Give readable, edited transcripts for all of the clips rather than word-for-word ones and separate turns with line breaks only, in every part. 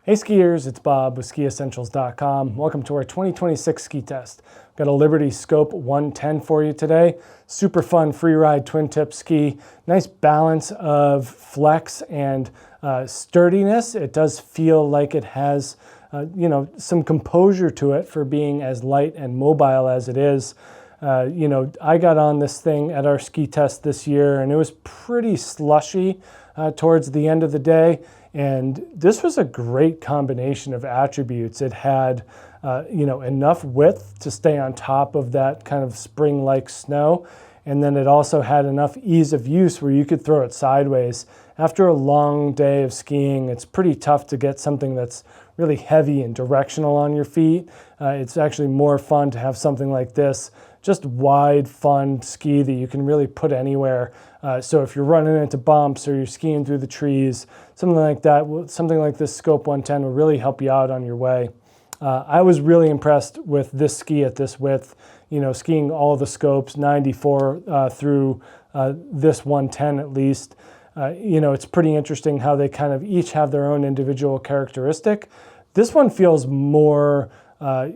Hey skiers, it's Bob with SkiEssentials.com. Welcome to our 2026 ski test. Got a Liberty Scope 110 for you today. Super fun free ride twin tip ski. Nice balance of flex and sturdiness. It does feel like it has some composure to it for being as light and mobile as it is. I got on this thing at our ski test this year and it was pretty slushy towards the end of the day. And this was a great combination of attributes. It had, enough width to stay on top of that kind of spring-like snow. And then it also had enough ease of use where you could throw it sideways. After a long day of skiing, it's pretty tough to get something that's really heavy and directional on your feet. It's actually more fun to have something like this, just wide, fun ski that you can really put anywhere. So if you're running into bumps or you're skiing through the trees, something like that, something like this Scope 110 will really help you out on your way. I was really impressed with this ski at this width, skiing all the scopes, 94 through this 110 at least. It's pretty interesting how they kind of each have their own individual characteristic. This one feels more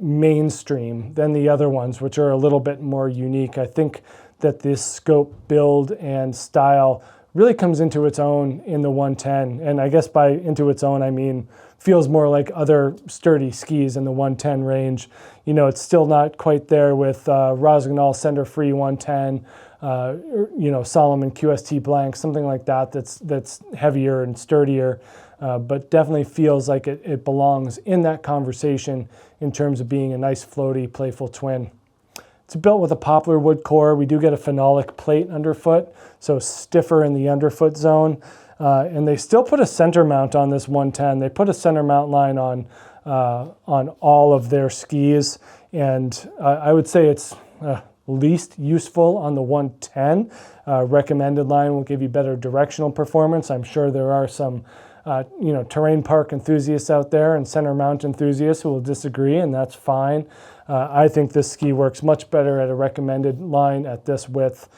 mainstream than the other ones, which are a little bit more unique. I think that this scope build and style really comes into its own in the 110. And I guess by into its own, I mean feels more like other sturdy skis in the 110 range. It's still not quite there with Rossignol Center Free 110, Salomon QST Blank, something like that that's heavier and sturdier, but definitely feels like it belongs in that conversation in terms of being a nice floaty, playful twin. It's built with a poplar wood core. We do get a phenolic plate underfoot, so stiffer in the underfoot zone. And they still put a center mount on this 110. They put a center mount line on all of their skis, and I would say it's least useful on the 110. Recommended line will give you better directional performance. I'm sure there are some terrain park enthusiasts out there and center mount enthusiasts who will disagree, and that's fine. I think this ski works much better at a recommended line at this width,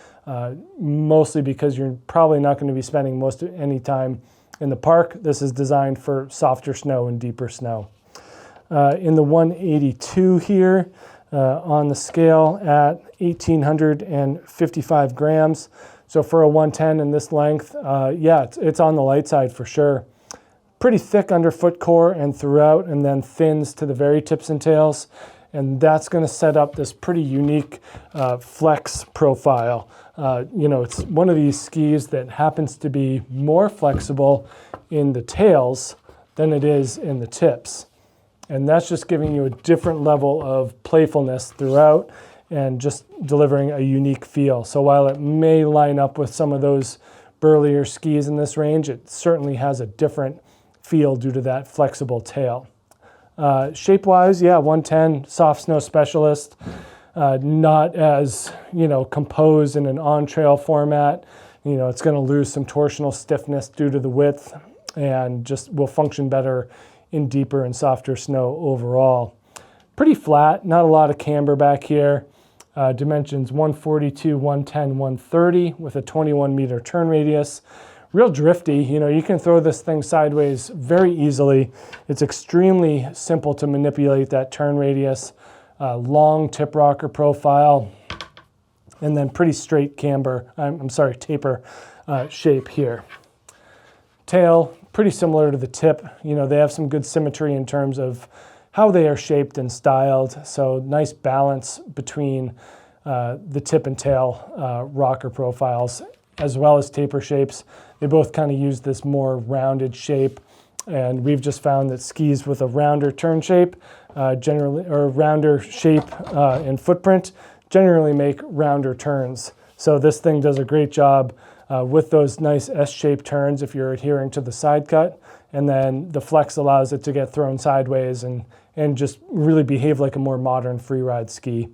mostly because you're probably not going to be spending most of any time in the park. This is designed for softer snow and deeper snow. In the 182 here, on the scale at 1,855 grams. So for a 110 in this length, it's on the light side for sure. Pretty thick underfoot core and throughout, and then thins to the very tips and tails. And that's going to set up this pretty unique flex profile. It's one of these skis that happens to be more flexible in the tails than it is in the tips. And that's just giving you a different level of playfulness throughout and just delivering a unique feel. So while it may line up with some of those burlier skis in this range, it certainly has a different feel due to that flexible tail. Shape-wise, 110, soft snow specialist, not as, composed in an on-trail format. It's going to lose some torsional stiffness due to the width and just will function better in deeper and softer snow overall. Pretty flat, not a lot of camber back here. Dimensions 142, 110, 130 with a 21 meter turn radius. Real drifty, you can throw this thing sideways very easily. It's extremely simple to manipulate that turn radius, long tip rocker profile, and then pretty straight taper shape here. Tail, pretty similar to the tip. They have some good symmetry in terms of how they are shaped and styled. So nice balance between the tip and tail rocker profiles, as well as taper shapes. They both kind of use this more rounded shape, and we've just found that skis with a rounder turn shape, rounder shape and footprint generally make rounder turns. So this thing does a great job with those nice S-shaped turns if you're adhering to the side cut, and then the flex allows it to get thrown sideways and just really behave like a more modern freeride ski.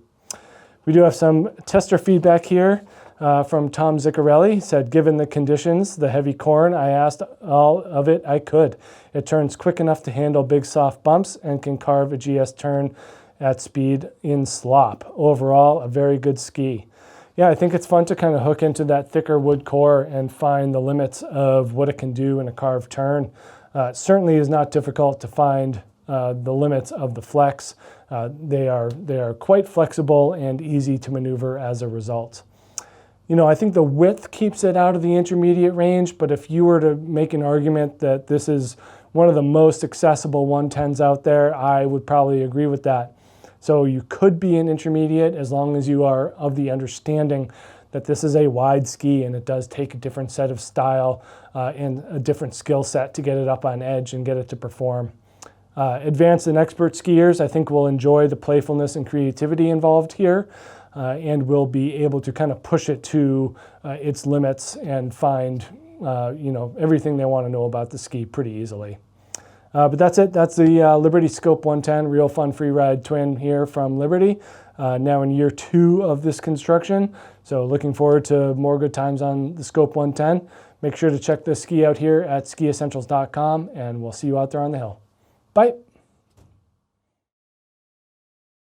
We do have some tester feedback here. From Tom Ziccarelli. He said, given the conditions, the heavy corn, I asked all of it I could. It turns quick enough to handle big soft bumps and can carve a GS turn at speed in slop. Overall, a very good ski. Yeah, I think it's fun to kind of hook into that thicker wood core and find the limits of what it can do in a carved turn. It certainly is not difficult to find the limits of the flex. They are quite flexible and easy to maneuver as a result. I think the width keeps it out of the intermediate range, but if you were to make an argument that this is one of the most accessible 110s out there, I would probably agree with that. So you could be an intermediate as long as you are of the understanding that this is a wide ski and it does take a different set of style and a different skill set to get it up on edge and get it to perform. Advanced and expert skiers, I think, will enjoy the playfulness and creativity involved here and will be able to kind of push it to its limits and find everything they want to know about the ski pretty easily. But that's it. That's the Liberty Scope 110 Real Fun Freeride Twin here from Liberty. Now in year 2 of this construction. So looking forward to more good times on the Scope 110. Make sure to check the ski out here at SkiEssentials.com, and we'll see you out there on the hill. Bye.